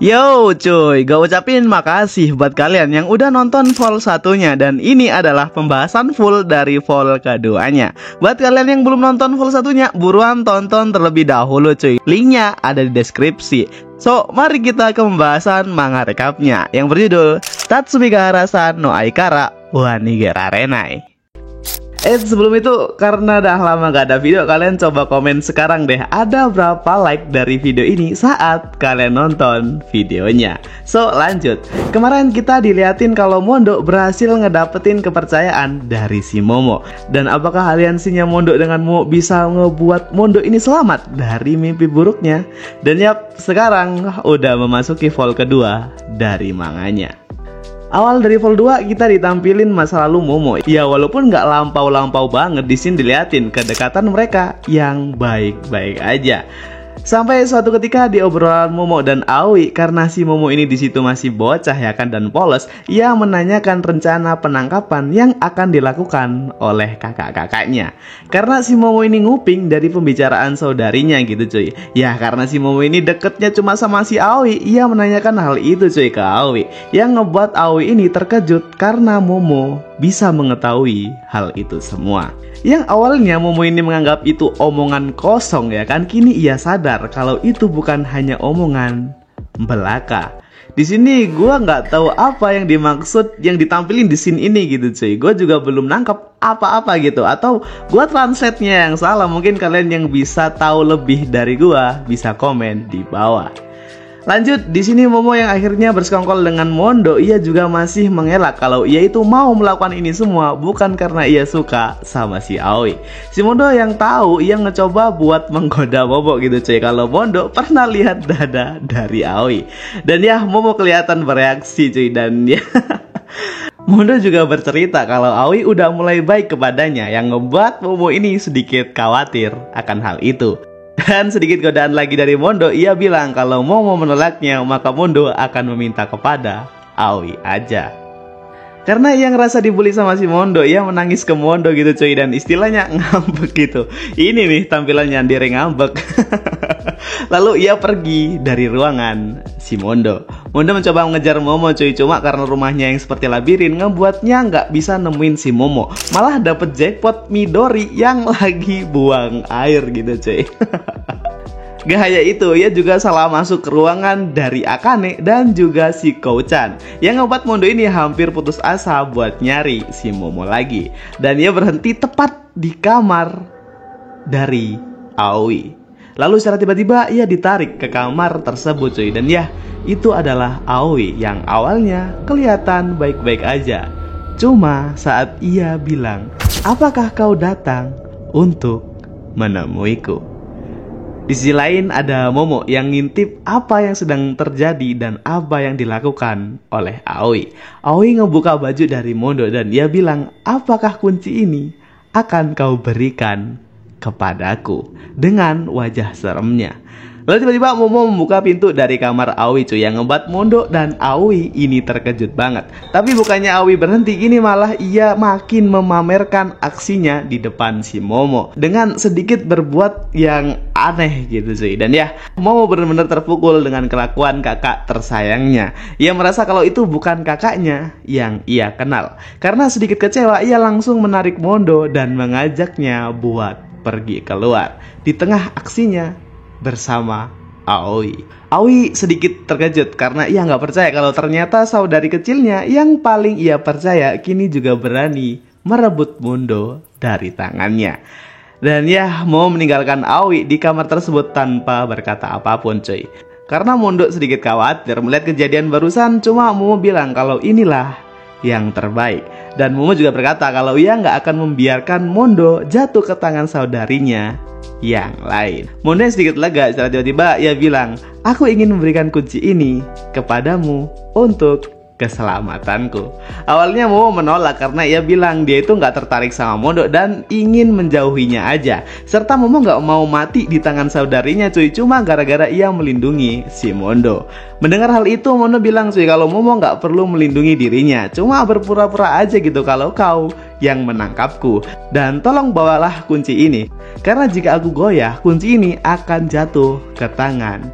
Yo cuy, gue ucapin makasih buat kalian yang udah nonton vol satunya. Dan ini adalah pembahasan full dari vol keduanya. Buat kalian yang belum nonton vol satunya, buruan tonton terlebih dahulu cuy. Linknya ada di deskripsi. So, mari kita ke pembahasan manga recapnya yang berjudul Tatsumi ga Harasan no Aikara wa Nigera Renai. Sebelum itu, karena dah lama gak ada video, kalian coba komen sekarang deh, ada berapa like dari video ini saat kalian nonton videonya. So, lanjut. Kemarin kita diliatin kalau Mondo berhasil ngedapetin kepercayaan dari si Momo. Dan apakah aliansinya Mondo dengan Momo bisa ngebuat Mondo ini selamat dari mimpi buruknya? Dan yap, sekarang udah memasuki vol kedua dari manganya. Awal dari vol 2 kita ditampilin masa lalu Momo. Ya walaupun nggak lampau-lampau banget, di sini diliatin kedekatan mereka yang baik-baik aja. Sampai suatu ketika di obrolan Momo dan Aoi, karena si Momo ini di situ masih bocah ya kan dan polos, ia menanyakan rencana penangkapan yang akan dilakukan oleh kakak-kakaknya. Karena si Momo ini nguping dari pembicaraan saudarinya gitu cuy. Ya karena si Momo ini deketnya cuma sama si Aoi, ia menanyakan hal itu cuy ke Aoi, yang ngebuat Aoi ini terkejut karena Momo bisa mengetahui hal itu semua. Yang awalnya Momo ini menganggap itu omongan kosong ya kan, kini ia sadar kalau itu bukan hanya omongan belaka. Di sini gue nggak tahu apa yang dimaksud yang ditampilin di scene ini gitu cuy. Gue juga belum nangkep apa-apa gitu, atau gue translate-nya yang salah. Mungkin kalian yang bisa tahu lebih dari gue bisa komen di bawah. Lanjut, di sini Momo yang akhirnya bersekongkol dengan Mondo, ia juga masih mengelak kalau ia itu mau melakukan ini semua bukan karena ia suka sama si Aoi. Si Mondo yang tahu ia ngecoba buat menggoda Momo gitu cuy, kalau Mondo pernah lihat dada dari Aoi. Dan ya Momo kelihatan bereaksi cuy, dan ya Mondo juga bercerita kalau Aoi udah mulai baik kepadanya, yang ngebuat Momo ini sedikit khawatir akan hal itu. Dan sedikit godaan lagi dari Mondo, ia bilang kalau Momo menolaknya, maka Mondo akan meminta kepada Aoi aja. Karena ia ngerasa dibully sama si Mondo, ia menangis ke Mondo gitu cuy, dan istilahnya ngambek gitu. Ini nih tampilannya Yandere ngambek. Lalu ia pergi dari ruangan si Mondo. Mondo mencoba mengejar Momo cuy, cuma karena rumahnya yang seperti labirin ngebuatnya nggak bisa nemuin si Momo. Malah dapet jackpot Midori yang lagi buang air gitu cuy. Gak hanya itu, ia juga salah masuk ke ruangan dari Akane dan juga si Kou-chan, yang ngebuat Mondo ini hampir putus asa buat nyari si Momo lagi. Dan ia berhenti tepat di kamar dari Aoi. Lalu secara tiba-tiba ia ditarik ke kamar tersebut cuy. Dan ya, itu adalah Aoi yang awalnya kelihatan baik-baik aja. Cuma saat ia bilang, "Apakah kau datang untuk menemuiku?" Di sisi lain ada Momo yang ngintip apa yang sedang terjadi dan apa yang dilakukan oleh Aoi. Aoi ngebuka baju dari Mondo dan ia bilang, "Apakah kunci ini akan kau berikan kepadaku?" dengan wajah seremnya. Lalu tiba-tiba Momo membuka pintu dari kamar Aoi cuy, yang ngebuat Mondo dan Aoi ini terkejut banget. Tapi bukannya Aoi berhenti, ini malah ia makin memamerkan aksinya di depan si Momo dengan sedikit berbuat yang aneh gitu cuy. Dan ya, Momo benar-benar terpukul dengan kelakuan kakak tersayangnya. Ia merasa kalau itu bukan kakaknya yang ia kenal. Karena sedikit kecewa, ia langsung menarik Mondo dan mengajaknya buat pergi keluar di tengah aksinya bersama Aoi. Aoi sedikit terkejut karena ia nggak percaya kalau ternyata saudari kecilnya yang paling ia percaya kini juga berani merebut Mondo dari tangannya. Dan ya, mau meninggalkan Aoi di kamar tersebut tanpa berkata apapun cuy. Karena Mondo sedikit khawatir melihat kejadian barusan, cuma Momo bilang kalau inilah yang terbaik. Dan Momo juga berkata kalau ia nggak akan membiarkan Mondo jatuh ke tangan saudarinya yang lain. Mondo sedikit lega setelah tiba-tiba ia bilang, "Aku ingin memberikan kunci ini kepadamu untuk keselamatanku." Awalnya Momo menolak karena ia bilang dia itu nggak tertarik sama Mondo dan ingin menjauhinya aja. Serta Momo nggak mau mati di tangan saudarinya cuy, cuma gara-gara ia melindungi si Mondo. Mendengar hal itu Mondo bilang cuy kalau Momo nggak perlu melindungi dirinya, cuma berpura-pura aja gitu kalau kau yang menangkapku. Dan tolong bawalah kunci ini, karena jika aku goyah kunci ini akan jatuh ke tangan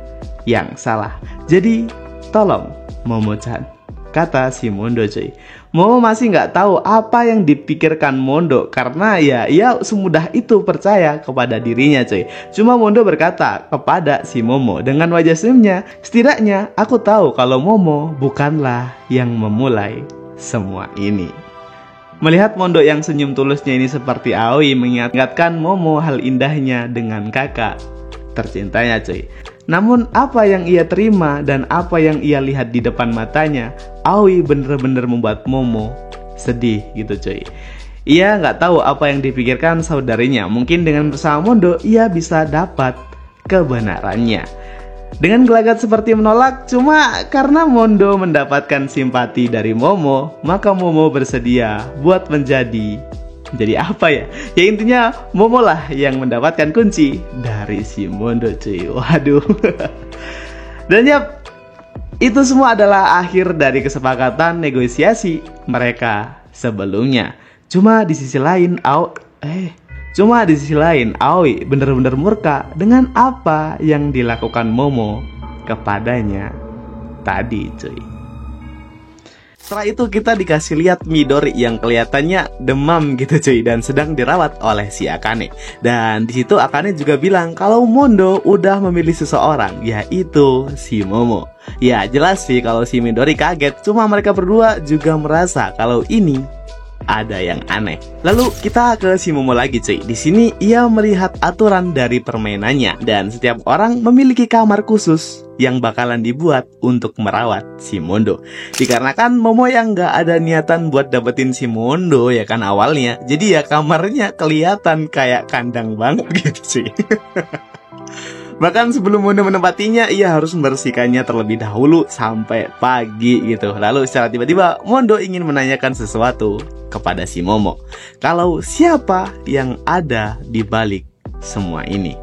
yang salah. Jadi Tolong, Momo-chan, kata si Mondo cuy. Momo masih nggak tahu apa yang dipikirkan Mondo karena ya ia semudah itu percaya kepada dirinya cuy. Cuma Mondo berkata kepada si Momo dengan wajah senyumnya, setidaknya aku tahu kalau Momo bukanlah yang memulai semua ini. Melihat Mondo yang senyum tulusnya ini seperti Aoi mengingatkan Momo hal indahnya dengan kakak tercintanya cuy. Namun apa yang ia terima dan apa yang ia lihat di depan matanya, Aoi bener-bener membuat Momo sedih gitu cuy. Ia nggak tahu apa yang dipikirkan saudarinya. Mungkin dengan bersama Mondo ia bisa dapat kebenarannya. Dengan gelagat seperti menolak, cuma karena Mondo mendapatkan simpati dari Momo, maka Momo bersedia buat menjadi apa ya? Ya intinya Momo lah yang mendapatkan kunci dari si Mondo cuy. Waduh. Dan ya, itu semua adalah akhir dari kesepakatan negosiasi mereka sebelumnya. Cuma di sisi lain Aoi bener-bener murka dengan apa yang dilakukan Momo kepadanya tadi cuy. Setelah itu kita dikasih lihat Midori yang kelihatannya demam gitu cuy dan sedang dirawat oleh si Akane. Dan di situ Akane juga bilang kalau Mondo udah memilih seseorang, yaitu si Momo. Ya jelas sih kalau si Midori kaget, cuma mereka berdua juga merasa kalau ini ada yang aneh. Lalu kita ke si Momo lagi cuy. Di sini ia melihat aturan dari permainannya dan setiap orang memiliki kamar khusus yang bakalan dibuat untuk merawat si Mondo. Dikarenakan Momo yang nggak ada niatan buat dapetin si Mondo ya kan awalnya, jadi ya kamarnya kelihatan kayak kandang banget gitu cuy. Bahkan sebelum Mondo menempatinya, ia harus membersihkannya terlebih dahulu sampai pagi gitu. Lalu secara tiba-tiba Mondo ingin menanyakan sesuatu kepada si Momo. Kalau siapa yang ada di balik semua ini?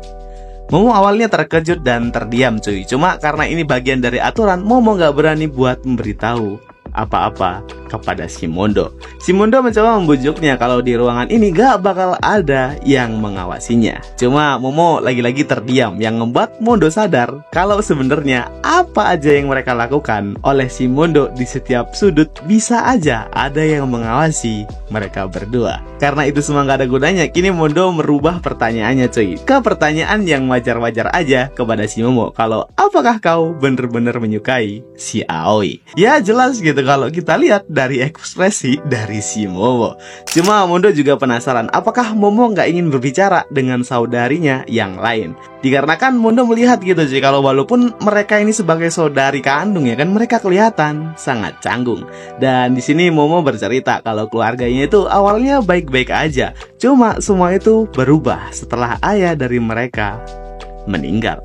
Momo awalnya terkejut dan terdiam cuy. Cuma karena ini bagian dari aturan, Momo gak berani buat memberitahu apa-apa kepada si Mondo. Si Mondo mencoba membujuknya kalau di ruangan ini gak bakal ada yang mengawasinya. Cuma Momo lagi-lagi terdiam yang membuat Mondo sadar kalau sebenarnya apa aja yang mereka lakukan oleh si Mondo di setiap sudut bisa aja ada yang mengawasi mereka berdua. Karena itu semua gak ada gunanya, kini Mondo merubah pertanyaannya cuy ke pertanyaan yang wajar-wajar aja kepada si Momo. Kalau apakah kau bener-bener menyukai si Aoi? Ya jelas gitu kalau kita lihat dari ekspresi dari si Momo. Cuma Mondo juga penasaran apakah Momo nggak ingin berbicara dengan saudarinya yang lain. Dikarenakan Mondo melihat gitu sih kalau walaupun mereka ini sebagai saudari kandung ya kan, mereka kelihatan sangat canggung. Dan di sini Momo bercerita kalau keluarganya itu awalnya baik-baik aja. Cuma semua itu berubah setelah ayah dari mereka meninggal.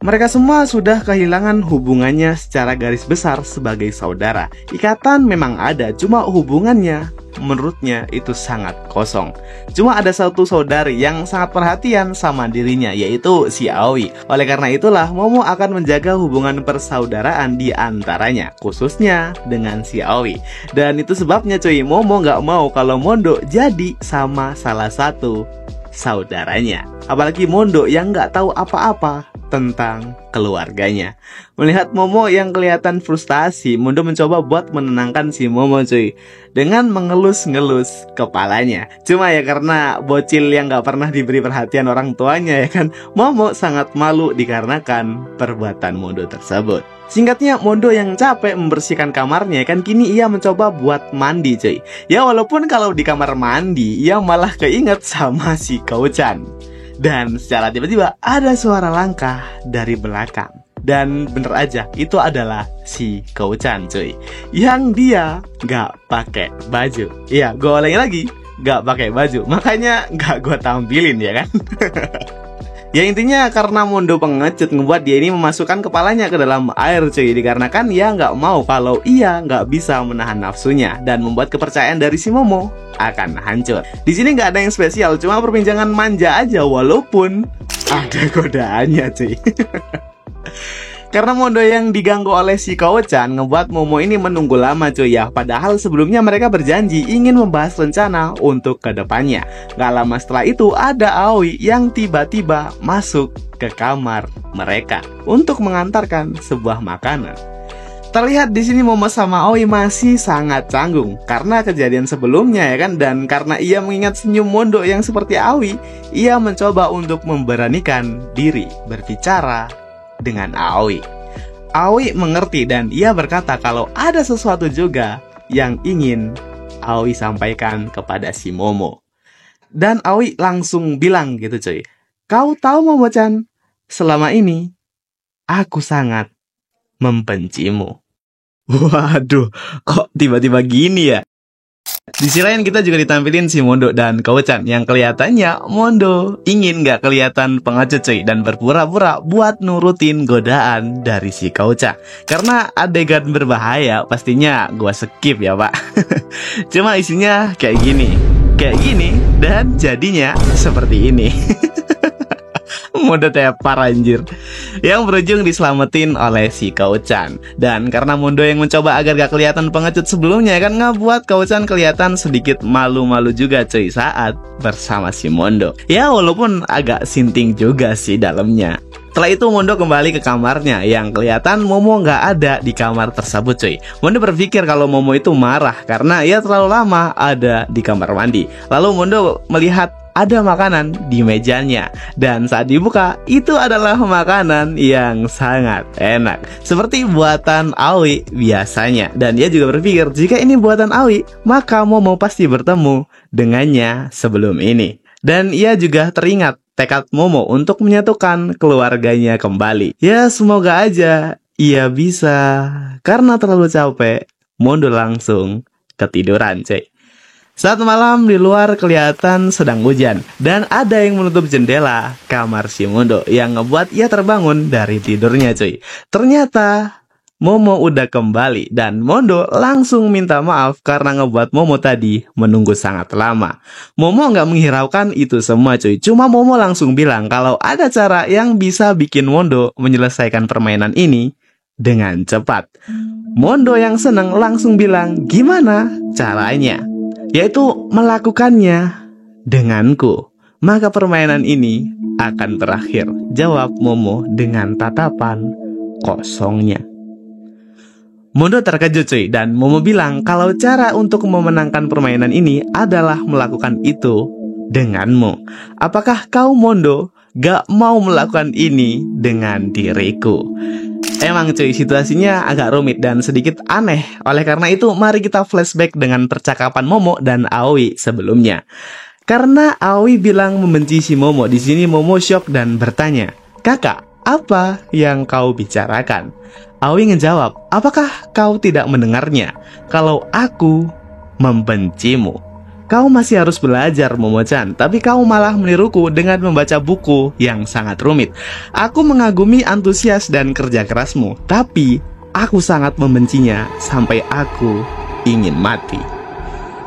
Mereka semua sudah kehilangan hubungannya secara garis besar sebagai saudara. Ikatan memang ada, cuma hubungannya menurutnya itu sangat kosong. Cuma ada satu saudari yang sangat perhatian sama dirinya, yaitu si Aoi. Oleh karena itulah Momo akan menjaga hubungan persaudaraan di antaranya, khususnya dengan si Aoi. Dan itu sebabnya cuy, Momo gak mau kalau Mondo jadi sama salah satu saudaranya. Apalagi Mondo yang gak tahu apa-apa tentang keluarganya. Melihat Momo yang kelihatan frustasi, Mondo mencoba buat menenangkan si Momo cuy dengan mengelus-ngelus kepalanya. Cuma ya karena bocil yang gak pernah diberi perhatian orang tuanya ya kan, Momo sangat malu dikarenakan perbuatan Mondo tersebut. Singkatnya Mondo yang capek membersihkan kamarnya kan, kini ia mencoba buat mandi cuy. Ya walaupun kalau di kamar mandi ia malah keinget sama si Kouchan. Dan secara tiba-tiba ada suara langkah dari belakang. Dan bener aja, itu adalah si Kouchan cuy, yang dia gak pakai baju. Iya, gue ulangi lagi, gak pakai baju. Makanya gak gue tampilin ya kan. Ya intinya karena Mondo pengecut ngebuat dia ini memasukkan kepalanya ke dalam air cuy. Dikarenakan ia nggak mau kalau ia nggak bisa menahan nafsunya dan membuat kepercayaan dari si Momo akan hancur. Di sini nggak ada yang spesial, cuma perbincangan manja aja walaupun ada godaannya cuy. Karena Mondo yang diganggu oleh si Kouchan ngebuat Momo ini menunggu lama cuy ya. Padahal sebelumnya mereka berjanji ingin membahas rencana untuk kedepannya. Gak lama setelah itu ada Aoi yang tiba-tiba masuk ke kamar mereka untuk mengantarkan sebuah makanan. Terlihat di sini Momo sama Aoi masih sangat canggung karena kejadian sebelumnya ya kan. Dan karena ia mengingat senyum Mondo yang seperti Aoi, ia mencoba untuk memberanikan diri berbicara dengan Aoi. Aoi mengerti dan ia berkata kalau ada sesuatu juga yang ingin Aoi sampaikan kepada si Momo. Dan Aoi langsung bilang gitu cuy, "Kau tahu Momo-chan, selama ini aku sangat membencimu." Waduh, kok tiba-tiba gini ya? Di sisi lain kita juga ditampilin si Mondo dan Kouchan yang kelihatannya Mondo ingin gak kelihatan pengecut cuy dan berpura-pura buat nurutin godaan dari si Kouchan. Karena adegan berbahaya pastinya gua skip ya pak. Cuma isinya kayak gini, dan jadinya seperti ini. Mondo tepar anjir, yang berujung diselamatin oleh si Kouchan. Dan karena Mondo yang mencoba agar gak kelihatan pengecut sebelumnya kan ngebuat Kouchan kelihatan sedikit malu-malu juga cuy saat bersama si Mondo. Ya walaupun agak sinting juga sih dalamnya. Setelah itu Mondo kembali ke kamarnya yang kelihatan Momo nggak ada di kamar tersebut cuy. Mondo berpikir kalau Momo itu marah karena ia terlalu lama ada di kamar mandi. Lalu Mondo melihat ada makanan di mejanya. Dan saat dibuka, itu adalah makanan yang sangat enak seperti buatan Aoi biasanya. Dan dia juga berpikir, jika ini buatan Aoi, maka Momo pasti bertemu dengannya sebelum ini. Dan ia juga teringat tekad Momo untuk menyatukan keluarganya kembali. Ya semoga aja ia bisa. Karena terlalu capek, Mondo langsung ketiduran cuy. Saat malam di luar kelihatan sedang hujan dan ada yang menutup jendela kamar si Mondo yang ngebuat ia terbangun dari tidurnya cuy. Ternyata Momo udah kembali dan Mondo langsung minta maaf karena ngebuat Momo tadi menunggu sangat lama. Momo nggak menghiraukan itu semua cuy. Cuma Momo langsung bilang kalau ada cara yang bisa bikin Mondo menyelesaikan permainan ini dengan cepat. Mondo yang seneng langsung bilang gimana caranya? Yaitu melakukannya denganku, maka permainan ini akan berakhir, jawab Momo dengan tatapan kosongnya. Mondo terkejut cuy, dan Momo bilang kalau cara untuk memenangkan permainan ini adalah melakukan itu denganmu. Apakah kau Mondo gak mau melakukan ini dengan diriku? Emang cuy, situasinya agak rumit dan sedikit aneh. Oleh karena itu, mari kita flashback dengan percakapan Momo dan Aoi sebelumnya. Karena Aoi bilang membenci si Momo, di sini Momo syok dan bertanya, "Kakak, apa yang kau bicarakan?" Aoi ngejawab, "Apakah kau tidak mendengarnya? Kalau aku membencimu. Kau masih harus belajar Momo-chan, tapi kau malah meniruku dengan membaca buku yang sangat rumit. Aku mengagumi antusias dan kerja kerasmu, tapi aku sangat membencinya sampai aku ingin mati.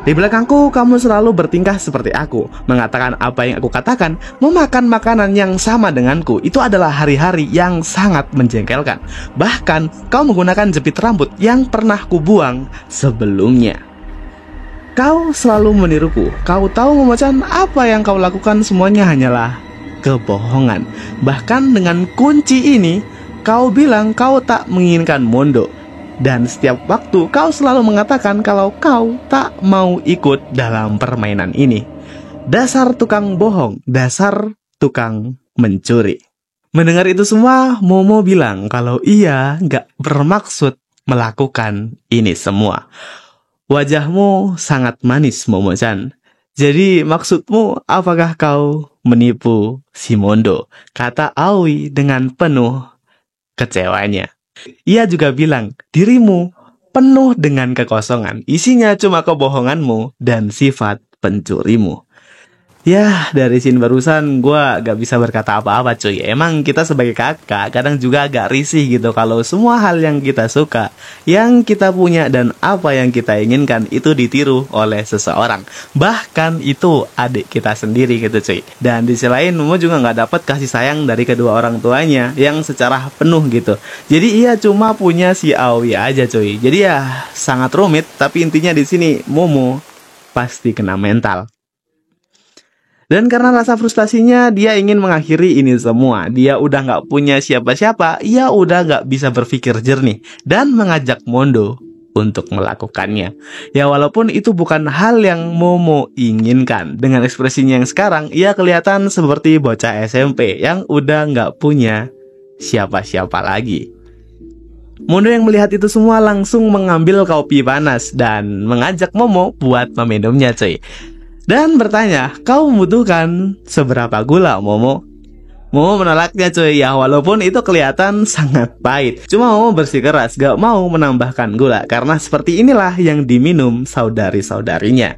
Di belakangku kamu selalu bertingkah seperti aku, mengatakan apa yang aku katakan, memakan makanan yang sama denganku. Itu adalah hari-hari yang sangat menjengkelkan. Bahkan kau menggunakan jepit rambut yang pernah kubuang sebelumnya. Kau selalu meniruku. Kau tahu Momo-chan, apa yang kau lakukan semuanya hanyalah kebohongan. Bahkan dengan kunci ini, kau bilang kau tak menginginkan Mondo. Dan setiap waktu kau selalu mengatakan kalau kau tak mau ikut dalam permainan ini. Dasar tukang bohong, dasar tukang mencuri." Mendengar itu semua, Momo bilang kalau ia gak bermaksud melakukan ini semua. "Wajahmu sangat manis Momo-chan. Jadi maksudmu apakah kau menipu si Mondo?" kata Aoi dengan penuh kecewanya. Ia juga bilang, "Dirimu penuh dengan kekosongan. Isinya cuma kebohonganmu dan sifat pencurimu." Ya, dari scene barusan gue gak bisa berkata apa-apa cuy. Emang kita sebagai kakak kadang juga agak risih gitu kalau semua hal yang kita suka, yang kita punya dan apa yang kita inginkan itu ditiru oleh seseorang. Bahkan itu adik kita sendiri gitu cuy. Dan di sisi lain Momo juga gak dapat kasih sayang dari kedua orang tuanya yang secara penuh gitu. Jadi ia cuma punya si Aoi aja cuy. Jadi ya sangat rumit, tapi intinya di sini Momo pasti kena mental. Dan karena rasa frustasinya, dia ingin mengakhiri ini semua. Dia udah gak punya siapa-siapa, ia udah gak bisa berpikir jernih, dan mengajak Mondo untuk melakukannya. Ya walaupun itu bukan hal yang Momo inginkan. Dengan ekspresinya yang sekarang, ia kelihatan seperti bocah SMP yang udah gak punya siapa-siapa lagi. Mondo yang melihat itu semua langsung mengambil kopi panas dan mengajak Momo buat meminumnya cuy. Dan bertanya, kau membutuhkan seberapa gula, Momo? Momo menolaknya cuy, ya walaupun itu kelihatan sangat pahit. Cuma Momo bersikeras gak mau menambahkan gula, karena seperti inilah yang diminum saudari-saudarinya.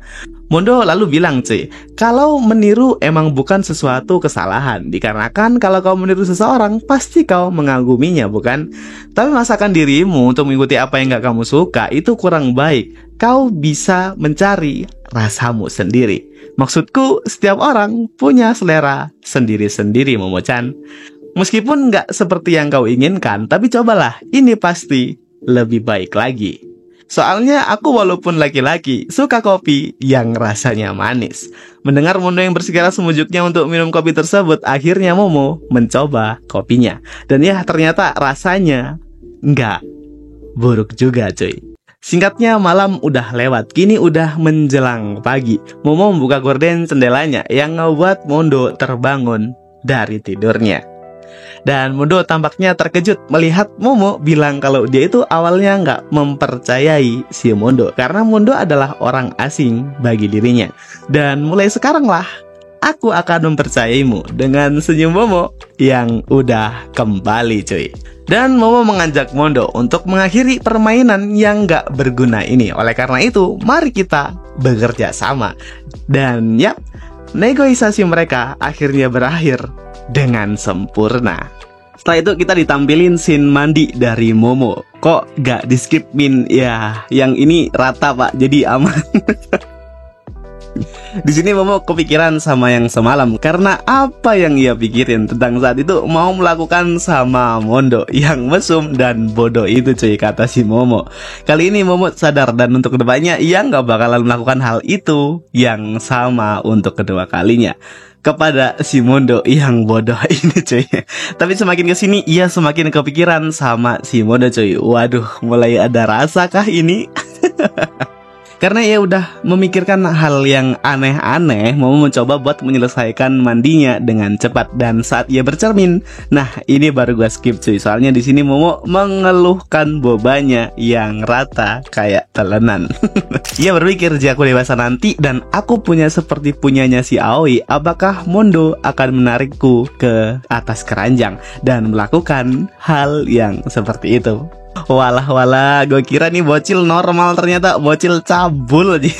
Mondo lalu bilang cuy, kalau meniru emang bukan sesuatu kesalahan, dikarenakan kalau kau meniru seseorang, pasti kau mengaguminya bukan? Tapi masakan dirimu untuk mengikuti apa yang gak kamu suka, itu kurang baik. Kau bisa mencari rasamu sendiri. Maksudku, setiap orang punya selera sendiri-sendiri, Momo-chan. Meskipun gak seperti yang kau inginkan, tapi cobalah, ini pasti lebih baik lagi. Soalnya aku walaupun laki-laki, suka kopi yang rasanya manis. Mendengar Mondo yang bersikeras memujuknya untuk minum kopi tersebut, akhirnya Momo mencoba kopinya. Dan ya ternyata rasanya nggak buruk juga cuy. Singkatnya malam udah lewat, kini udah menjelang pagi. Momo membuka gorden jendelanya yang ngebuat Mondo terbangun dari tidurnya. Dan Mondo tampaknya terkejut melihat Momo bilang kalau dia itu awalnya nggak mempercayai si Mondo, karena Mondo adalah orang asing bagi dirinya. Dan mulai sekarang lah aku akan mempercayaimu, dengan senyum Momo yang udah kembali cuy. Dan Momo mengajak Mondo untuk mengakhiri permainan yang gak berguna ini. Oleh karena itu, mari kita bekerja sama. Dan yap, negosiasi mereka akhirnya berakhir dengan sempurna. Setelah itu kita ditampilin scene mandi dari Momo. Kok gak di skip min? Ya, yang ini rata pak, jadi aman. Di sini Momo kepikiran sama yang semalam, karena apa yang ia pikirin tentang saat itu mau melakukan sama Mondo yang mesum dan bodoh itu cuy, kata si Momo. Kali ini Momo sadar dan untuk kedepannya ia nggak bakalan melakukan hal itu yang sama untuk kedua kalinya kepada si Mondo yang bodoh ini cuy. Tapi semakin kesini ia semakin kepikiran sama si Mondo cuy. Waduh, mulai ada rasa kah ini? Karena ia udah memikirkan hal yang aneh-aneh, mau mencoba buat menyelesaikan mandinya dengan cepat. Dan saat ia bercermin, nah ini baru gua skip cuy. Soalnya di sini Momo mengeluhkan bobanya yang rata kayak telenan. Ia berpikir jika aku dewasa nanti dan aku punya seperti punyanya si Aoi, apakah Mondo akan menarikku ke atas keranjang dan melakukan hal yang seperti itu? Walah, gue kira nih bocil normal, ternyata bocil cabul aja.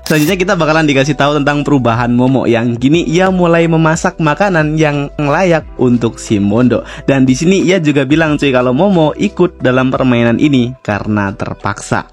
Selanjutnya kita bakalan dikasih tahu tentang perubahan Momo yang gini ia mulai memasak makanan yang layak untuk si Mondo. Dan di sini ia juga bilang cuy kalau Momo ikut dalam permainan ini karena terpaksa.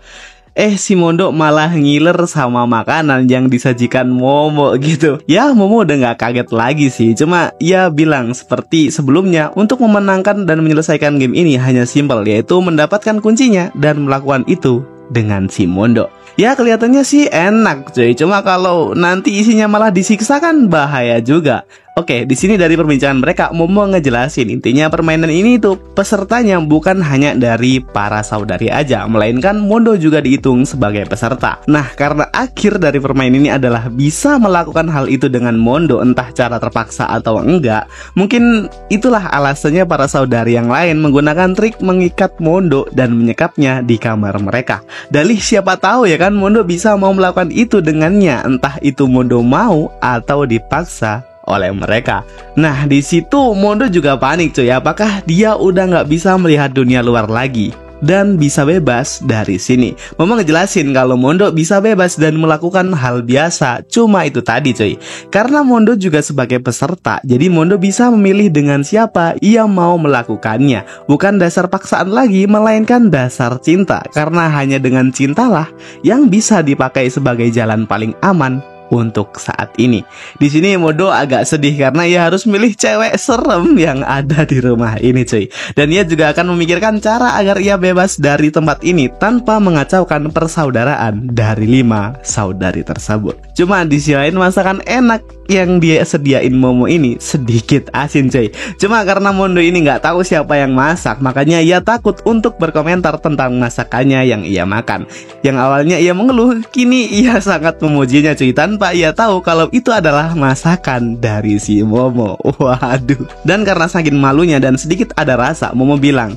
Si Mondo malah ngiler sama makanan yang disajikan Momo gitu. Ya Momo udah gak kaget lagi sih, cuma ia bilang seperti sebelumnya, untuk memenangkan dan menyelesaikan game ini hanya simpel, yaitu mendapatkan kuncinya dan melakukan itu dengan si Mondo. Ya kelihatannya sih enak cuy, cuma kalau nanti isinya malah disiksa kan bahaya juga. Oke, di sini dari perbincangan mereka Momo ngejelasin intinya permainan ini tuh pesertanya bukan hanya dari para saudari aja, melainkan Mondo juga dihitung sebagai peserta. Nah, karena akhir dari permainan ini adalah bisa melakukan hal itu dengan Mondo, entah cara terpaksa atau enggak, mungkin itulah alasannya para saudari yang lain menggunakan trik mengikat Mondo dan menyekapnya di kamar mereka. Dalih siapa tahu ya kan Mondo bisa mau melakukan itu dengannya, entah itu Mondo mau atau dipaksa oleh mereka. Nah di situ Mondo juga panik cuy, apakah dia udah nggak bisa melihat dunia luar lagi dan bisa bebas dari sini. Momo ngejelasin kalau Mondo bisa bebas dan melakukan hal biasa. Cuma itu tadi cuy, karena Mondo juga sebagai peserta, jadi Mondo bisa memilih dengan siapa ia mau melakukannya. Bukan dasar paksaan lagi, melainkan dasar cinta. Karena hanya dengan cintalah yang bisa dipakai sebagai jalan paling aman untuk saat ini. Di sini Mondo agak sedih karena ia harus milih cewek serem yang ada di rumah ini cuy. Dan ia juga akan memikirkan cara agar ia bebas dari tempat ini tanpa mengacaukan persaudaraan dari 5 saudari tersebut. Cuma di sisi lain masakan enak yang dia sediain Momo ini sedikit asin cuy. Cuma karena Mondo ini nggak tahu siapa yang masak, makanya ia takut untuk berkomentar tentang masakannya yang ia makan. Yang awalnya ia mengeluh, kini ia sangat memujinya cuy, tanpa ia tahu kalau itu adalah masakan dari si Momo. Waduh. Dan karena saking malunya dan sedikit ada rasa, Momo bilang,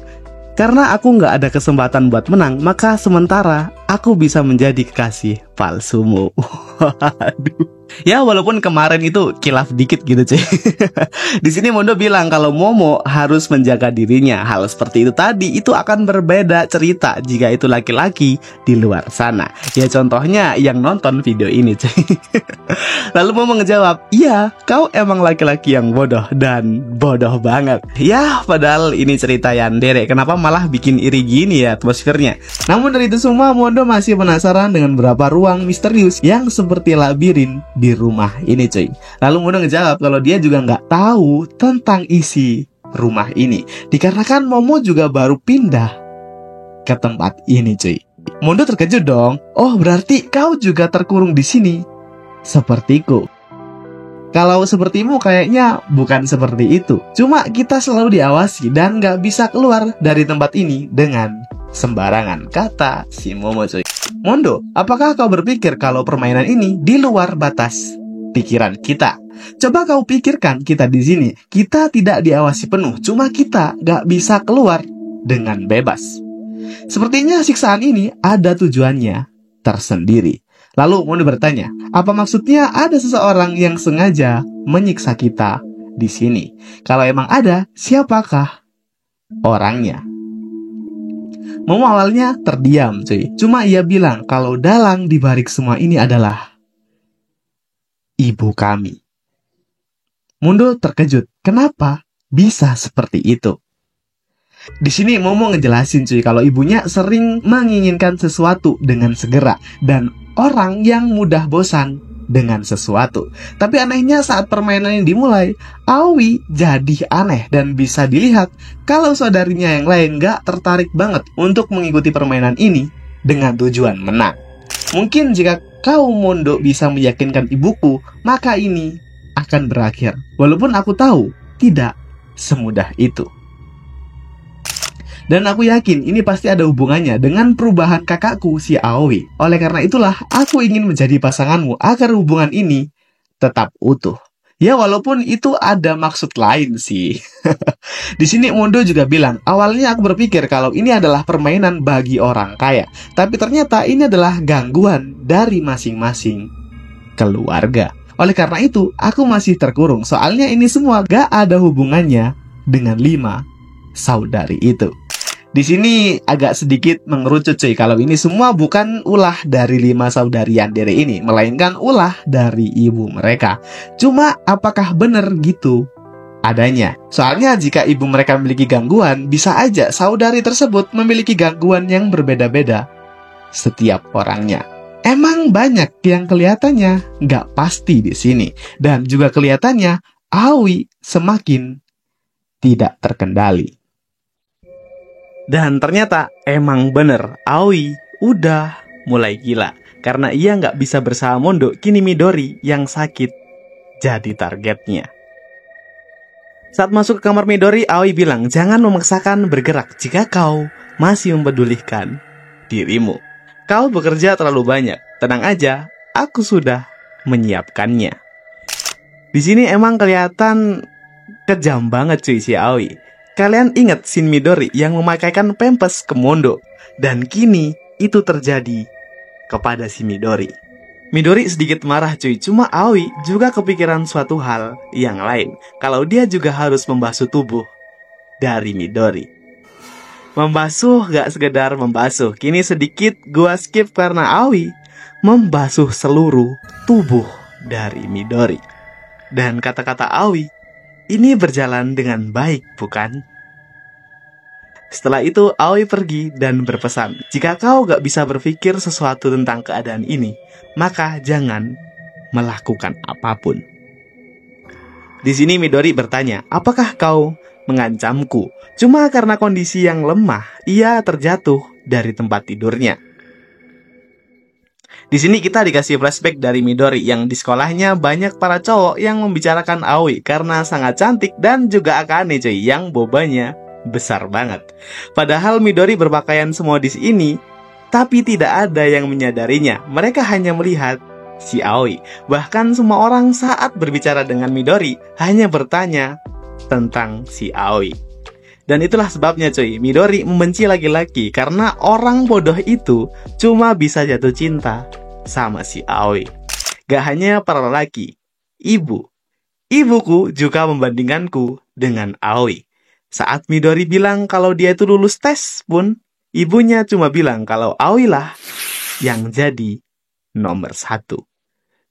karena aku nggak ada kesempatan buat menang, maka sementara aku bisa menjadi kekasih palsumu. Waduh. Ya walaupun kemarin itu kilaf dikit gitu cuy. Di sini Mondo bilang kalau Momo harus menjaga dirinya. Hal seperti itu tadi itu akan berbeda cerita jika itu laki-laki di luar sana. Ya contohnya yang nonton video ini cuy. Lalu Momo ngejawab, iya kau emang laki-laki yang bodoh dan bodoh banget. Ya padahal ini cerita yandere, kenapa malah bikin iri gini ya atmosfernya. Namun dari itu semua Mondo masih penasaran dengan beberapa ruang misterius yang seperti labirin di rumah ini cuy. Lalu Mondo ngejawab kalau dia juga nggak tahu tentang isi rumah ini, dikarenakan Momo juga baru pindah ke tempat ini cuy. Mondo terkejut dong. Oh berarti kau juga terkurung di sini sepertiku. Kalau sepertimu kayaknya bukan seperti itu. Cuma kita selalu diawasi dan nggak bisa keluar dari tempat ini dengan sembarangan, kata si Momo cuy. Mondo, apakah kau berpikir kalau permainan ini di luar batas pikiran kita? Coba kau pikirkan kita di sini, kita tidak diawasi penuh, cuma kita gak bisa keluar dengan bebas. Sepertinya siksaan ini ada tujuannya tersendiri. Lalu Mondo bertanya, apa maksudnya ada seseorang yang sengaja menyiksa kita di sini? Kalau emang ada, siapakah orangnya? Momo awalnya terdiam cuy. Cuma ia bilang kalau dalang dibalik semua ini adalah ibu kami. Mondo terkejut. Kenapa bisa seperti itu? Di sini Momo ngejelasin cuy kalau ibunya sering menginginkan sesuatu dengan segera dan orang yang mudah bosan dengan sesuatu. Tapi anehnya saat permainan ini dimulai, Aoi jadi aneh dan bisa dilihat kalau saudarinya yang lain gak tertarik banget untuk mengikuti permainan ini dengan tujuan menang. Mungkin jika kau Mondo bisa meyakinkan ibuku, maka ini akan berakhir. Walaupun aku tahu tidak semudah itu. Dan aku yakin ini pasti ada hubungannya dengan perubahan kakakku si Aoi. Oleh karena itulah aku ingin menjadi pasanganmu agar hubungan ini tetap utuh. Ya walaupun itu ada maksud lain sih. Di sini Mondo juga bilang, awalnya aku berpikir kalau ini adalah permainan bagi orang kaya. Tapi ternyata ini adalah gangguan dari masing-masing keluarga. Oleh karena itu aku masih terkurung. Soalnya ini semua gak ada hubungannya dengan 5 saudari itu. Di sini agak sedikit mengerucut cuy kalau ini semua bukan ulah dari 5 saudari yandere ini, melainkan ulah dari ibu mereka. Cuma apakah benar gitu adanya? Soalnya jika ibu mereka memiliki gangguan, bisa aja saudari tersebut memiliki gangguan yang berbeda-beda setiap orangnya. Emang banyak yang kelihatannya nggak pasti di sini, dan juga kelihatannya Aoi semakin tidak terkendali. Dan ternyata emang bener, Aoi udah mulai gila. Karena ia nggak bisa bersama Mondo, kini Midori yang sakit jadi targetnya. Saat masuk ke kamar Midori, Aoi bilang, jangan memaksakan bergerak jika kau masih mempedulikan dirimu. Kau bekerja terlalu banyak, tenang aja, aku sudah menyiapkannya. Di sini emang kelihatan kejam banget cuy si Aoi. Kalian ingat scene Midori yang memakaikan pempes ke Mondo, dan kini itu terjadi kepada si Midori. Midori sedikit marah cuy, cuma Aoi juga kepikiran suatu hal yang lain, kalau dia juga harus membasuh tubuh dari Midori. Membasuh gak sekedar membasuh. Kini sedikit gua skip karena Aoi membasuh seluruh tubuh dari Midori. Dan kata-kata Aoi, ini berjalan dengan baik, bukan? Setelah itu Aoi pergi dan berpesan, jika kau gak bisa berpikir sesuatu tentang keadaan ini, maka jangan melakukan apapun. Di sini Midori bertanya, apakah kau mengancamku? Cuma karena kondisi yang lemah, ia terjatuh dari tempat tidurnya. Di sini kita dikasih flashback dari Midori yang di sekolahnya banyak para cowok yang membicarakan Aoi karena sangat cantik dan juga Akane cuy yang bobanya besar banget. Padahal Midori berpakaian semodis ini, tapi tidak ada yang menyadarinya. Mereka hanya melihat si Aoi. Bahkan semua orang saat berbicara dengan Midori hanya bertanya tentang si Aoi. Dan itulah sebabnya cuy, Midori membenci laki-laki karena orang bodoh itu cuma bisa jatuh cinta sama si Aoi. Gak hanya para lelaki, ibuku juga membandingkanku dengan Aoi. Saat Midori bilang kalau dia itu lulus tes pun, ibunya cuma bilang kalau Aoi lah yang jadi nomor 1.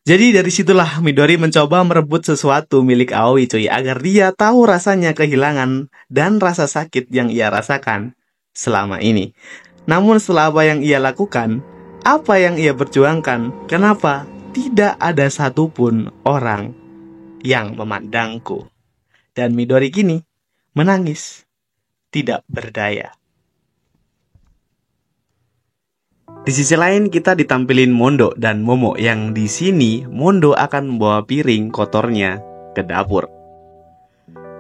Jadi dari situlah Midori mencoba merebut sesuatu milik Aoi cuy, agar dia tahu rasanya kehilangan dan rasa sakit yang ia rasakan selama ini. Namun setelah apa yang ia lakukan, apa yang ia perjuangkan, kenapa tidak ada satupun orang yang memandangku? Dan Midori kini menangis, tidak berdaya. Di sisi lain kita ditampilin Mondo dan Momo yang di sini Mondo akan membawa piring kotornya ke dapur.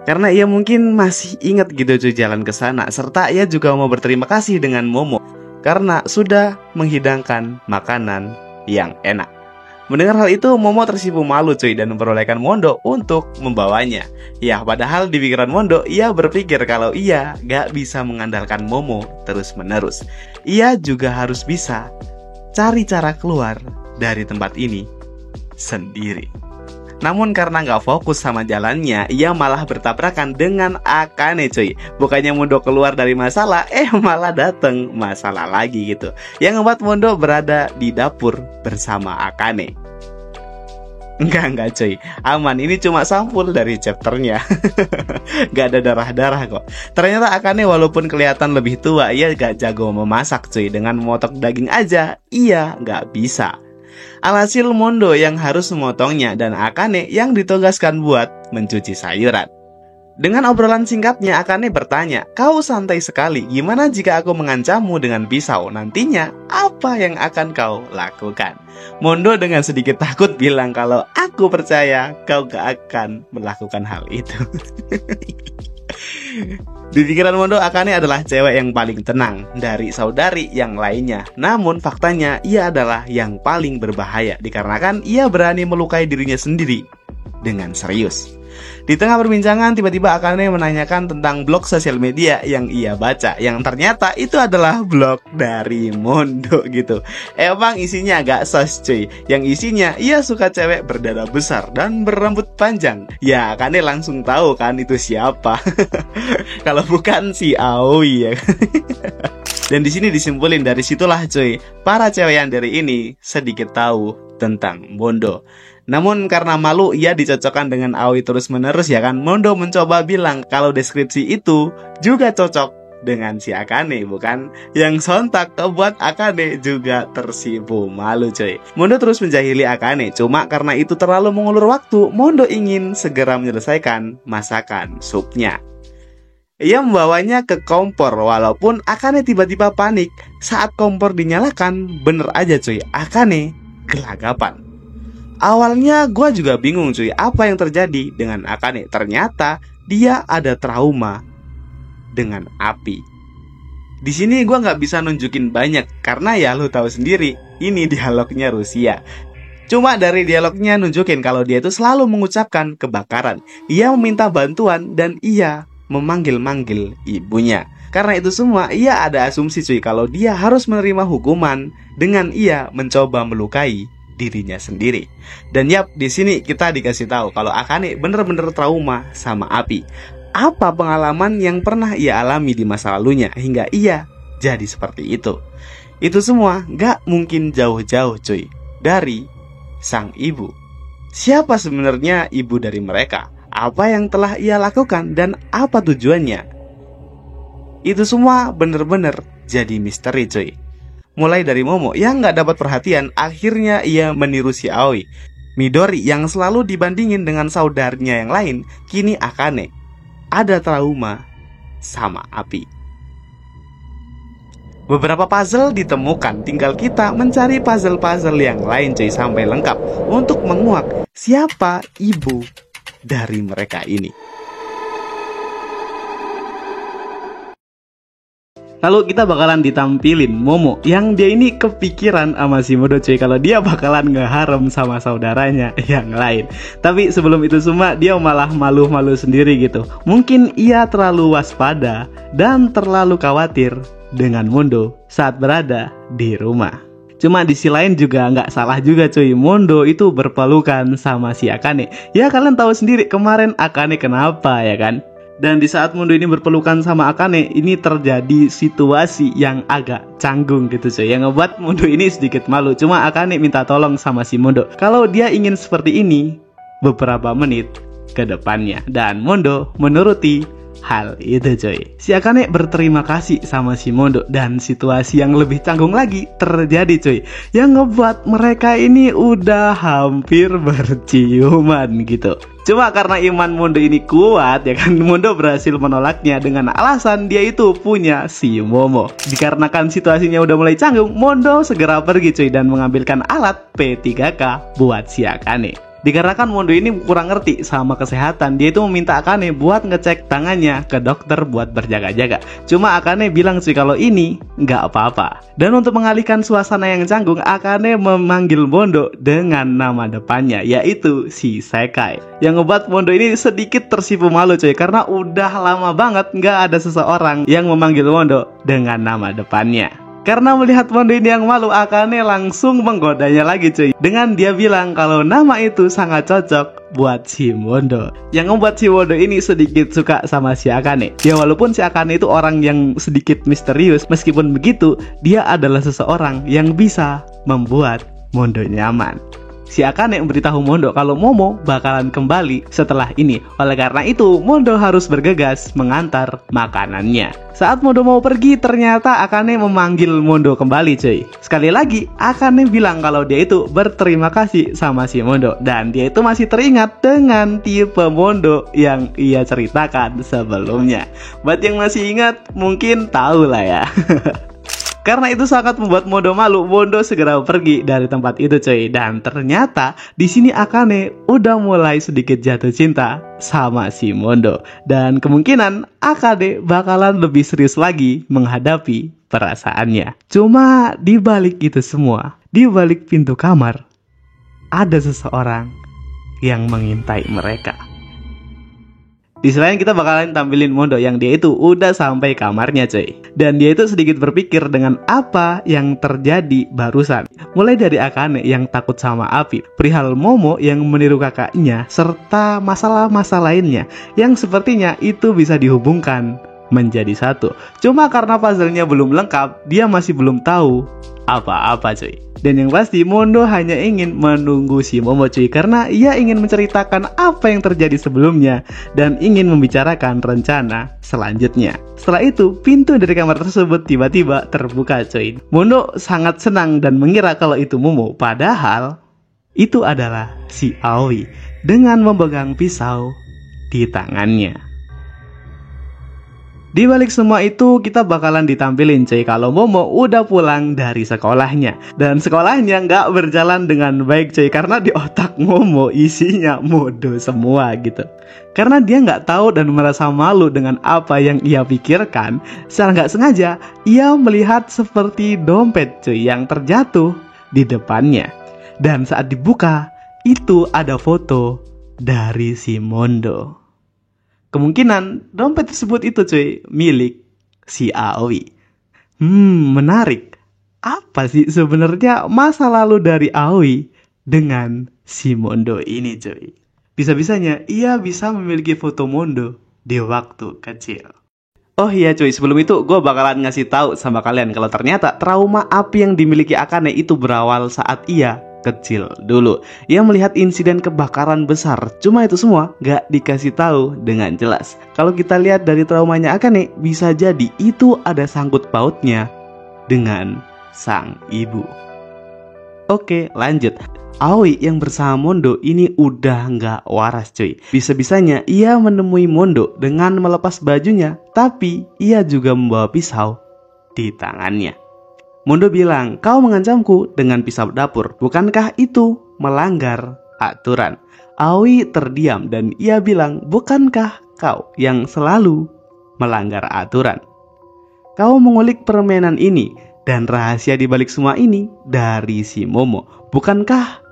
Karena ia mungkin masih ingat gitu cuy jalan ke sana, serta ia juga mau berterima kasih dengan Momo karena sudah menghidangkan makanan yang enak. Mendengar hal itu, Momo tersipu malu cuy dan memperolehkan Mondo untuk membawanya. Ya, padahal di pikiran Mondo, ia berpikir kalau ia gak bisa mengandalkan Momo terus-menerus. Ia juga harus bisa cari cara keluar dari tempat ini sendiri. Namun karena gak fokus sama jalannya, ia malah bertabrakan dengan Akane cuy. Bukannya Mondo keluar dari masalah, malah dateng masalah lagi gitu, yang membuat Mondo berada di dapur bersama Akane. Enggak cuy, aman, ini cuma sampul dari chapternya. Gak ada darah-darah kok. Ternyata Akane walaupun kelihatan lebih tua, ia gak jago memasak cuy. Dengan memotong daging aja, ia gak bisa. Alhasil Mondo yang harus memotongnya dan Akane yang ditugaskan buat mencuci sayuran. Dengan obrolan singkatnya, Akane bertanya, kau santai sekali, gimana jika aku mengancammu dengan pisau? Nantinya, apa yang akan kau lakukan? Mondo dengan sedikit takut bilang kalau aku percaya kau gak akan melakukan hal itu. Di pikiran Mondo, Akane adalah cewek yang paling tenang dari saudari yang lainnya. Namun faktanya ia adalah yang paling berbahaya, dikarenakan ia berani melukai dirinya sendiri dengan serius. Di tengah perbincangan, tiba-tiba Akane menanyakan tentang blog sosial media yang ia baca, yang ternyata itu adalah blog dari Mondo gitu. Emang isinya agak sos cuy. Yang isinya ia suka cewek berdada besar dan berambut panjang. Ya Akane langsung tahu kan itu siapa. Kalau bukan si Aoi ya. Dan di sini disimpulin dari situlah cuy, para cewek yang dari ini sedikit tahu tentang Mondo. Namun karena malu ia dicocokkan dengan Aoi terus-menerus ya kan. Mondo mencoba bilang kalau deskripsi itu juga cocok dengan si Akane, bukan? Yang sontak buat Akane juga tersipu malu coy. Mondo terus menjahili Akane, cuma karena itu terlalu mengulur waktu, Mondo ingin segera menyelesaikan masakan supnya. Ia membawanya ke kompor, walaupun Akane tiba-tiba panik saat kompor dinyalakan. Bener aja cuy, Akane gelagapan. Awalnya gue juga bingung cuy, apa yang terjadi dengan Akane. Ternyata dia ada trauma dengan api. Di sini gue nggak bisa nunjukin banyak karena ya lu tahu sendiri, ini dialognya Rusia. Cuma dari dialognya nunjukin kalau dia itu selalu mengucapkan kebakaran. Ia meminta bantuan dan ia memanggil-manggil ibunya. Karena itu semua, ia ada asumsi cuy kalau dia harus menerima hukuman dengan ia mencoba melukai dirinya sendiri. Dan yap, di sini kita dikasih tahu kalau Akane bener-bener trauma sama api. apa pengalaman yang pernah ia alami di masa lalunya hingga ia jadi seperti itu. Itu semua gak mungkin jauh-jauh cuy dari sang ibu. Siapa sebenarnya ibu dari mereka? Apa yang telah ia lakukan dan apa tujuannya? Itu semua bener-bener jadi misteri cuy. Mulai dari Momo yang gak dapat perhatian, akhirnya ia meniru si Aoi. Midori yang selalu dibandingin dengan saudaranya yang lain, kini Akane ada trauma sama api. Beberapa puzzle ditemukan, tinggal kita mencari puzzle-puzzle yang lain cuy sampai lengkap untuk menguak siapa ibu dari mereka ini. Lalu kita bakalan ditampilin Momo yang dia ini kepikiran sama si Mondo cuy, kalau dia bakalan ngeharem sama saudaranya yang lain. Tapi sebelum itu semua dia malah malu-malu sendiri gitu. Mungkin ia terlalu waspada dan terlalu khawatir dengan Mondo saat berada di rumah. Cuma di sisi lain juga nggak salah juga cuy, Mondo itu berpelukan sama si Akane. Ya kalian tahu sendiri kemarin Akane kenapa ya kan. Dan di saat Mondo ini berpelukan sama Akane, ini terjadi situasi yang agak canggung gitu cuy, yang ngebuat Mondo ini sedikit malu. Cuma Akane minta tolong sama si Mondo kalau dia ingin seperti ini beberapa menit ke depannya. Dan Mondo menuruti hal itu cuy. Si Akane berterima kasih sama si Mondo dan situasi yang lebih canggung lagi terjadi cuy, yang ngebuat mereka ini udah hampir berciuman gitu. Cuma karena iman Mondo ini kuat ya kan, Mondo berhasil menolaknya dengan alasan dia itu punya si Momo. Dikarenakan situasinya udah mulai canggung, Mondo segera pergi cuy dan mengambilkan alat P3K buat si Akane. Dikarenakan Mondo ini kurang ngerti sama kesehatan, dia itu meminta Akane buat ngecek tangannya ke dokter buat berjaga-jaga. Cuma Akane bilang sih kalau ini nggak apa-apa. Dan untuk mengalihkan suasana yang canggung, Akane memanggil Mondo dengan nama depannya, yaitu si Sekai. Yang ngebuat Mondo ini sedikit tersipu malu cuy, karena udah lama banget nggak ada seseorang yang memanggil Mondo dengan nama depannya. Karena melihat Mondo ini yang malu, Akane langsung menggodanya lagi cuy, dengan dia bilang kalau nama itu sangat cocok buat si Mondo. Yang membuat si Mondo ini sedikit suka sama si Akane. Ya walaupun si Akane itu orang yang sedikit misterius, meskipun begitu dia adalah seseorang yang bisa membuat Mondo nyaman. Si Akane memberitahu Mondo kalau Momo bakalan kembali setelah ini. Oleh karena itu, Mondo harus bergegas mengantar makanannya. Saat Mondo mau pergi, ternyata Akane memanggil Mondo kembali cuy. Sekali lagi, Akane bilang kalau dia itu berterima kasih sama si Mondo. Dan dia itu masih teringat dengan tipe Mondo yang ia ceritakan sebelumnya. Buat yang masih ingat, mungkin tahu lah ya. Karena itu sangat membuat Mondo malu, Mondo segera pergi dari tempat itu cuy. Dan ternyata di sini Akane udah mulai sedikit jatuh cinta sama si Mondo. Dan kemungkinan Akane bakalan lebih serius lagi menghadapi perasaannya. Cuma di balik itu semua, di balik pintu kamar, ada seseorang yang mengintai mereka. Di selain kita bakalan tampilin Mondo yang dia itu udah sampai kamarnya cuy. Dan dia itu sedikit berpikir dengan apa yang terjadi barusan. Mulai dari Akane yang takut sama api, perihal Momo yang meniru kakaknya, serta masalah-masalah lainnya yang sepertinya itu bisa dihubungkan menjadi satu. Cuma karena puzzle-nya belum lengkap, dia masih belum tahu apa-apa cuy. Dan yang pasti Mondo hanya ingin menunggu si Momo cuy, karena ia ingin menceritakan apa yang terjadi sebelumnya dan ingin membicarakan rencana selanjutnya. Setelah itu pintu dari kamar tersebut tiba-tiba terbuka cuy. Mondo sangat senang dan mengira kalau itu Momo, padahal itu adalah si Aoi dengan memegang pisau di tangannya. Di balik semua itu kita bakalan ditampilin cuy kalau Momo udah pulang dari sekolahnya. Dan sekolahnya nggak berjalan dengan baik cuy, karena di otak Momo isinya mode semua gitu. Karena dia nggak tahu dan merasa malu dengan apa yang ia pikirkan, secara nggak sengaja ia melihat seperti dompet cuy yang terjatuh di depannya. Dan saat dibuka, itu ada foto dari si Mondo. Kemungkinan dompet tersebut itu cuy milik si Aoi. Menarik. Apa sih sebenarnya masa lalu dari Aoi dengan si Mondo ini cuy? Bisa-bisanya ia bisa memiliki foto Mondo di waktu kecil. Oh iya cuy, sebelum itu gue bakalan ngasih tahu sama kalian kalau ternyata trauma api yang dimiliki Akane itu berawal saat ia kecil dulu. Ia melihat insiden kebakaran besar, cuma itu semua gak dikasih tahu dengan jelas. Kalau kita lihat dari traumanya Akane, bisa jadi itu ada sangkut pautnya dengan sang ibu. Oke, lanjut. Aoi yang bersama Mondo ini udah nggak waras cuy. Bisa-bisanya ia menemui Mondo dengan melepas bajunya, tapi ia juga membawa pisau di tangannya. Mondo bilang, kau mengancamku dengan pisau dapur, bukankah itu melanggar aturan? Aoi terdiam dan ia bilang, bukankah kau yang selalu melanggar aturan? Kau mengulik permainan ini dan rahasia di balik semua ini dari si Momo, bukankah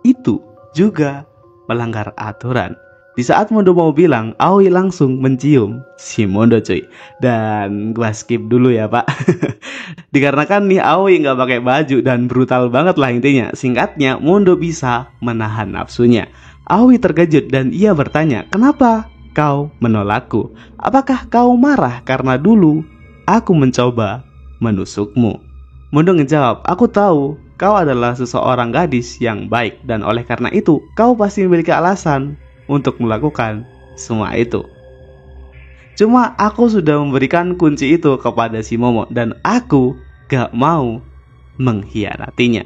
itu juga melanggar aturan? Di saat Mondo mau bilang, Aoi langsung mencium si Mondo cuy. Dan gua skip dulu ya pak. Dikarenakan nih Aoi nggak pakai baju dan brutal banget lah intinya. Singkatnya, Mondo bisa menahan nafsunya. Aoi terkejut dan ia bertanya, kenapa kau menolakku? Apakah kau marah karena dulu aku mencoba menusukmu? Mondo ngejawab, aku tahu kau adalah seseorang gadis yang baik dan oleh karena itu kau pasti memiliki alasan untuk melakukan semua itu. Cuma aku sudah memberikan kunci itu kepada si Momo dan aku gak mau mengkhianatinya.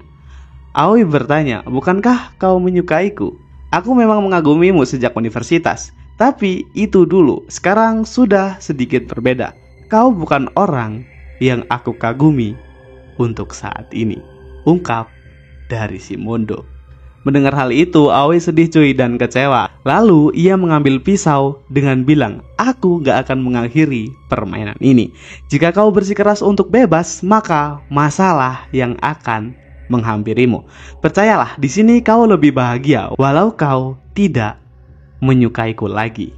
Aoi bertanya, bukankah kau menyukaiku? Aku memang mengagumimu sejak universitas, tapi itu dulu, sekarang sudah sedikit berbeda. Kau bukan orang yang aku kagumi untuk saat ini, ungkap dari si Mondo. Mendengar hal itu, Aoi sedih cuy dan kecewa. Lalu ia mengambil pisau dengan bilang, aku gak akan mengakhiri permainan ini. Jika kau bersikeras untuk bebas, maka masalah yang akan menghampirimu. Percayalah, di sini kau lebih bahagia walau kau tidak menyukaiku lagi.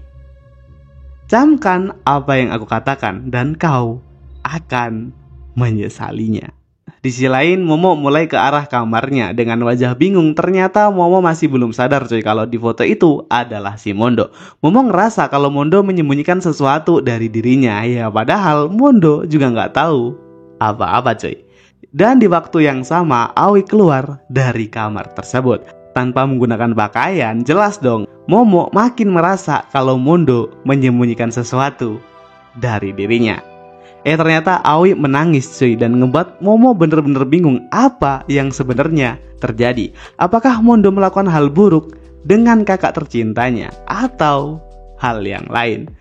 Camkan apa yang aku katakan dan kau akan menyesalinya. Di sisi lain, Momo mulai ke arah kamarnya dengan wajah bingung. Ternyata Momo masih belum sadar cuy kalau di foto itu adalah si Mondo. Momo ngerasa kalau Mondo menyembunyikan sesuatu dari dirinya. Ya padahal Mondo juga nggak tahu apa-apa cuy. Dan di waktu yang sama, Aoi keluar dari kamar tersebut tanpa menggunakan pakaian. Jelas dong, Momo makin merasa kalau Mondo menyembunyikan sesuatu dari dirinya. Ternyata Aoi menangis cuy dan ngebuat Momo bener-bener bingung apa yang sebenarnya terjadi. Apakah Mondo melakukan hal buruk dengan kakak tercintanya atau hal yang lain?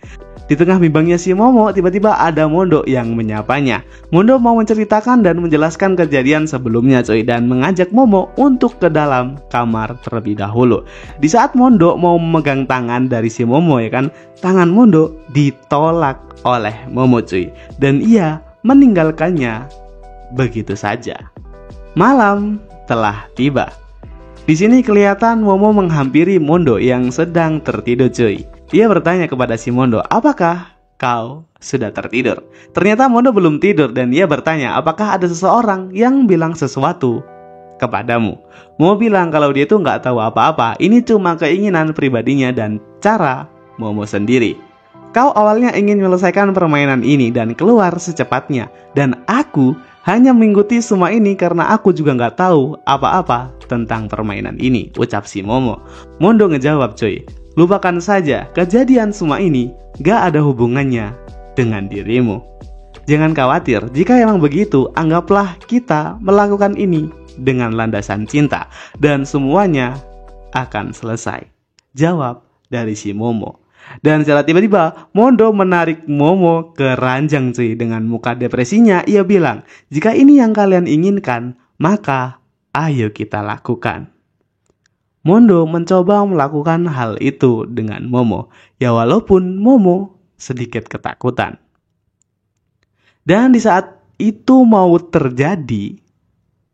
Di tengah bimbangnya si Momo, tiba-tiba ada Mondo yang menyapanya. Mondo mau menceritakan dan menjelaskan kejadian sebelumnya cuy dan mengajak Momo untuk ke dalam kamar terlebih dahulu. Di saat Mondo mau memegang tangan dari si Momo ya kan, tangan Mondo ditolak oleh Momo cuy dan ia meninggalkannya begitu saja. Malam telah tiba. Di sini kelihatan Momo menghampiri Mondo yang sedang tertidur cuy. Ia bertanya kepada si Mondo, apakah kau sudah tertidur? Ternyata Mondo belum tidur dan ia bertanya, apakah ada seseorang yang bilang sesuatu kepadamu? Momo bilang kalau dia tuh nggak tahu apa-apa. Ini cuma keinginan pribadinya dan cara Momo sendiri. Kau awalnya ingin menyelesaikan permainan ini dan keluar secepatnya. Dan aku hanya mengikuti semua ini karena aku juga nggak tahu apa-apa tentang permainan ini, ucap si Momo. Mondo ngejawab cuy, lupakan saja, kejadian semua ini gak ada hubungannya dengan dirimu. Jangan khawatir, jika emang begitu, anggaplah kita melakukan ini dengan landasan cinta dan semuanya akan selesai, jawab dari si Momo. Dan secara tiba-tiba Mondo menarik Momo ke ranjang cuy. Dengan muka depresinya ia bilang, jika ini yang kalian inginkan, maka ayo kita lakukan. Mondo mencoba melakukan hal itu dengan Momo, ya walaupun Momo sedikit ketakutan. Dan di saat itu mau terjadi,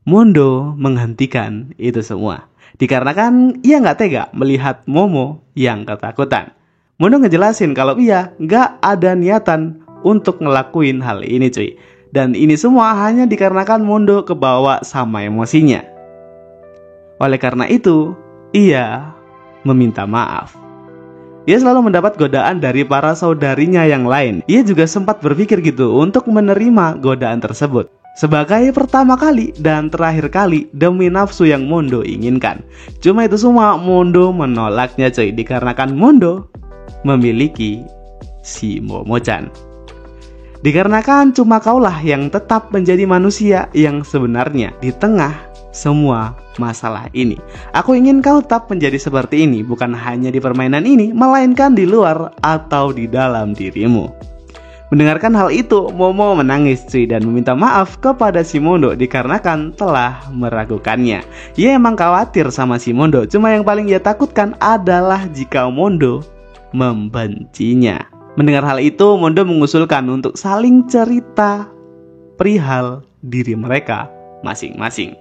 Mondo menghentikan itu semua. Dikarenakan ia nggak tega melihat Momo yang ketakutan. Mondo ngejelasin kalau ia nggak ada niatan untuk ngelakuin hal ini cuy. Dan ini semua hanya dikarenakan Mondo kebawa sama emosinya. Oleh karena itu, ia meminta maaf. Ia selalu mendapat godaan dari para saudarinya yang lain. Ia juga sempat berpikir gitu untuk menerima godaan tersebut sebagai pertama kali dan terakhir kali demi nafsu yang Mondo inginkan. Cuma itu semua Mondo menolaknya cuy, dikarenakan Mondo memiliki si Momo-chan. Dikarenakan cuma kaulah yang tetap menjadi manusia yang sebenarnya di tengah semua masalah ini. Aku ingin kau tetap menjadi seperti ini, bukan hanya di permainan ini, melainkan di luar atau di dalam dirimu. Mendengarkan hal itu, Momo menangis cuy dan meminta maaf kepada si Mondo dikarenakan telah meragukannya. Ia emang khawatir sama si Mondo, cuma yang paling ia takutkan adalah jika Mondo membencinya. Mendengar hal itu, Mondo mengusulkan untuk saling cerita perihal diri mereka masing-masing.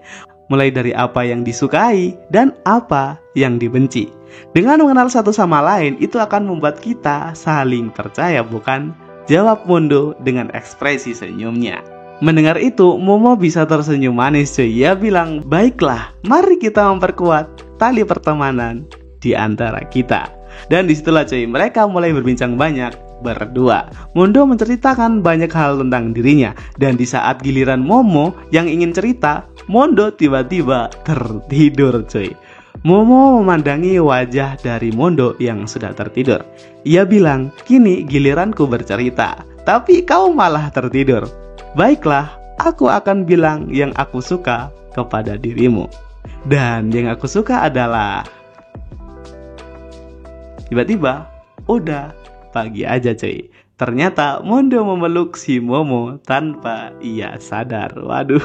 Mulai dari apa yang disukai dan apa yang dibenci. Dengan mengenal satu sama lain, itu akan membuat kita saling percaya, bukan? Jawab Mondo dengan ekspresi senyumnya. Mendengar itu, Momo bisa tersenyum manis cuy. Ia bilang, baiklah, mari kita memperkuat tali pertemanan di antara kita. Dan disitulah cuy, mereka mulai berbincang banyak berdua. Mondo menceritakan banyak hal tentang dirinya. Dan di saat giliran Momo yang ingin cerita, Mondo tiba-tiba tertidur cuy. Momo memandangi wajah dari Mondo yang sudah tertidur. Ia bilang, kini giliranku bercerita, tapi kau malah tertidur. Baiklah, aku akan bilang yang aku suka kepada dirimu. Dan yang aku suka adalah... Tiba-tiba, udah pagi aja cuy. Ternyata Mondo memeluk si Momo tanpa ia sadar. Waduh.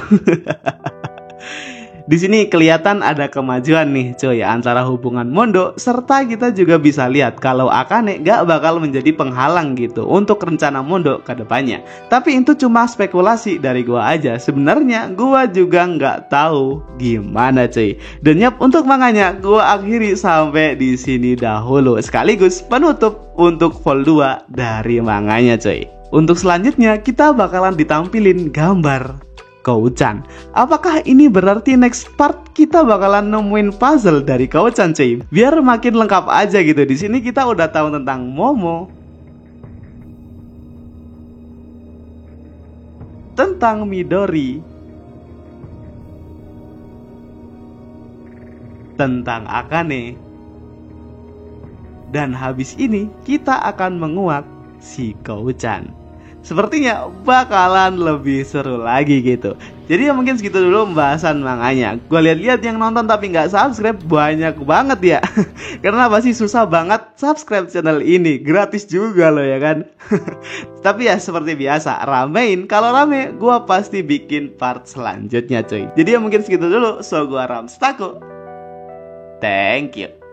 Di sini kelihatan ada kemajuan nih cuy antara hubungan Mondo, serta kita juga bisa lihat kalau Akane gak bakal menjadi penghalang gitu untuk rencana Mondo ke depannya. Tapi itu cuma spekulasi dari gua aja. Sebenarnya gua juga nggak tahu gimana cuy. Dan yap, untuk manganya gua akhiri sampai di sini dahulu sekaligus penutup untuk vol 2 dari manganya cuy. Untuk selanjutnya kita bakalan ditampilin gambar Kouchan. Apakah ini berarti next part kita bakalan nemuin puzzle dari Kouchan cuy? Biar makin lengkap aja gitu. Di sini kita udah tahu tentang Momo, tentang Midori, tentang Akane, dan habis ini kita akan menguak si Kouchan. Sepertinya bakalan lebih seru lagi gitu. Jadi ya mungkin segitu dulu pembahasan manganya. Gue lihat-lihat yang nonton tapi nggak subscribe banyak banget ya. Karena pasti susah banget subscribe channel ini. Gratis juga loh ya kan. Tapi ya seperti biasa, ramein. Kalau rame gue pasti bikin part selanjutnya cuy. Jadi ya mungkin segitu dulu. So gue Ramstaku. Thank you.